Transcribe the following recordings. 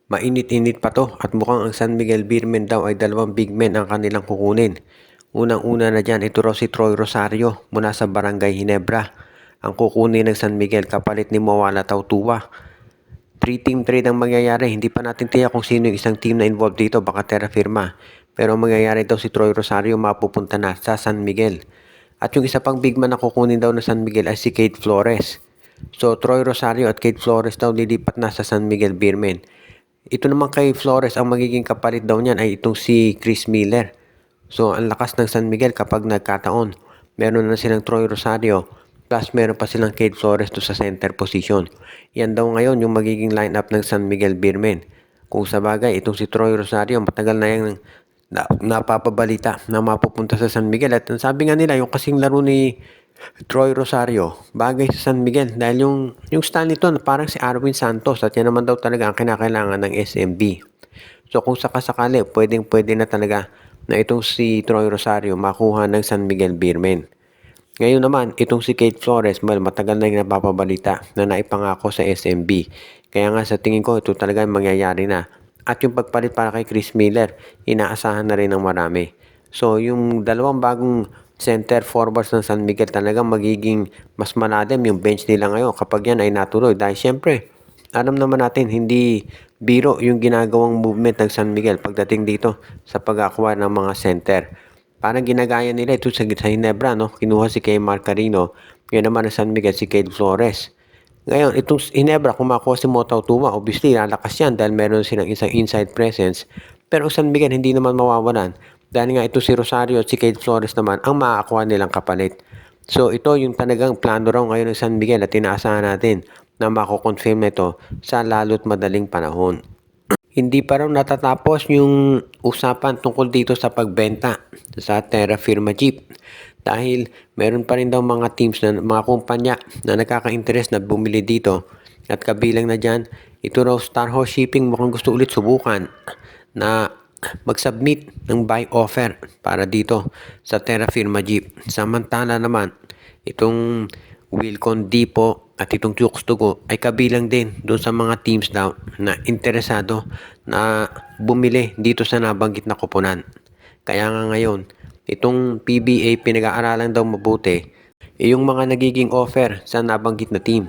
Mainit-init pa to at mukhang ang San Miguel Beermen daw ay dalawang big men ang kanilang kukunin. Unang-una na dyan, ito raw si Troy Rosario mula sa Barangay Ginebra. Ang kukunin ng San Miguel kapalit ni Mawala Tautua. 3-team trade ang mangyayari. Hindi pa natin tiyak kung sino yung isang team na involved dito, baka Terra Firma. Pero ang mangyayari daw si Troy Rosario mapupunta na sa San Miguel. At yung isa pang big man na kukunin daw na San Miguel ay si Kate Flores. So Troy Rosario at Kate Flores daw lilipat na sa San Miguel Beermen. Ito naman kay Flores, ang magiging kapalit daw niyan ay itong si Chris Miller. So, ang lakas ng San Miguel kapag nagkataon. Meron na silang Troy Rosario, plus meron pa silang Kate Flores to sa center position. Yan daw ngayon yung magiging lineup ng San Miguel Beermen. Kung sa bagay, itong si Troy Rosario, matagal na yung napapabalita na mapupunta sa San Miguel. At sabi nga nila, yung kasing laro ni Troy Rosario, bagay sa San Miguel dahil yung style nito parang si Arwin Santos at yan naman daw talaga ang kinakailangan ng SMB. So kung sakasakali, pwede na talaga na itong si Troy Rosario makuha ng San Miguel Beermen. Ngayon naman, itong si Kate Flores, matagal na yung napapabalita na naipangako sa SMB. Kaya nga sa tingin ko, ito talaga mangyayari na. At yung pagpalit para kay Chris Miller, inaasahan na rin ng marami. So yung dalawang bagong center forwards ng San Miguel talagang magiging mas malalim yung bench nila ngayon kapag yan ay natuloy. Dahil syempre, alam naman natin, hindi biro yung ginagawang movement ng San Miguel pagdating dito sa pag-acquire ng mga center. Parang ginagaya nila ito sa Ginebra, no? Kinuha si Kay Marcarino, ngayon naman ng San Miguel si Kate Flores. Ngayon, itong Ginebra, kung makuha si Motau Tuma, obviously, lalakas yan dahil meron silang isang inside presence. Pero San Miguel, hindi naman mawawalan. Dahil nga ito si Rosario at si Kate Flores naman ang maakuha nilang kapalit. So ito yung talagang plano raw ngayon ng San Miguel at inaasahan natin na mako-confirm nito sa lalo't madaling panahon. Hindi pa raw natatapos yung usapan tungkol dito sa pagbenta sa Terra Firma Jeep. Dahil meron pa rin daw mga teams na mga kumpanya na nakaka-interest na bumili dito. At kabilang na dyan, ito raw Star Horse Shipping mukhang gusto ulit subukan na mag-submit ng buy offer para dito sa Terra Firma Jeep. Samantala naman, itong Wilcon Depot at itong Tuxtugo ay kabilang din doon sa mga teams daw na interesado na bumili dito sa nabanggit na koponan. Kaya nga ngayon, itong PBA pinag-aaralan daw mabuti yung mga nagiging offer sa nabanggit na team.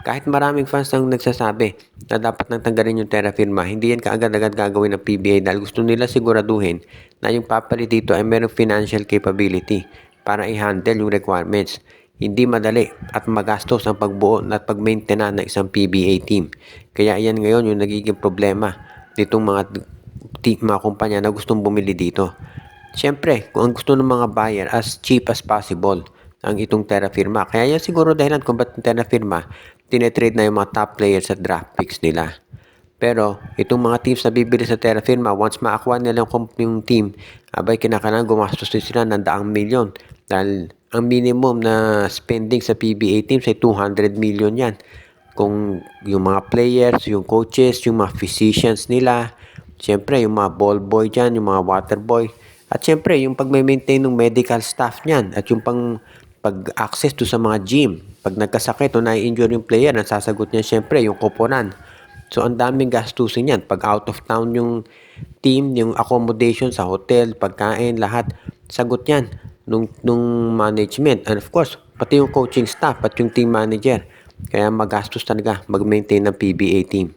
Kahit maraming fans ang nagsasabi na dapat nang tanggalin yung Terra Firma, hindi yan kaagad-agad gagawin ng PBA dahil gusto nila siguraduhin na yung papalit dito ay mayroong financial capability para i-handle yung requirements. Hindi madali at magastos ang pagbuo at pag-maintain ng isang PBA team. Kaya yan ngayon yung nagiging problema nitong mga kumpanya na gustong bumili dito. Siyempre, kung ang gusto ng mga buyer as cheap as possible ang itong Terra Firma. Kaya yan siguro dahilan kung ba't Terra Firma tinetrade na yung mga top players sa draft picks nila. Pero itong mga teams na bibili sa Terra Firma, once ma-acquire nila yung team, abay kinakailangan gumastos din sila ng daang milyon. Dahil ang minimum na spending sa PBA teams ay 200 million yan. Kung yung mga players, yung coaches, yung mga physicians nila, siyempre yung mga ball boy dyan, yung mga water boy, at siyempre yung pag-maintain ng medical staff niyan at yung pag-access to sa mga gym. Pag nagkasakit o na-injure yung player, ang sasagot niya siyempre yung koponan. So ang daming gastusin yan. Pag out of town yung team, yung accommodation sa hotel, pagkain, lahat, sagot yan nung management. And of course, pati yung coaching staff at yung team manager. Kaya magastos talaga mag-maintain ng PBA team.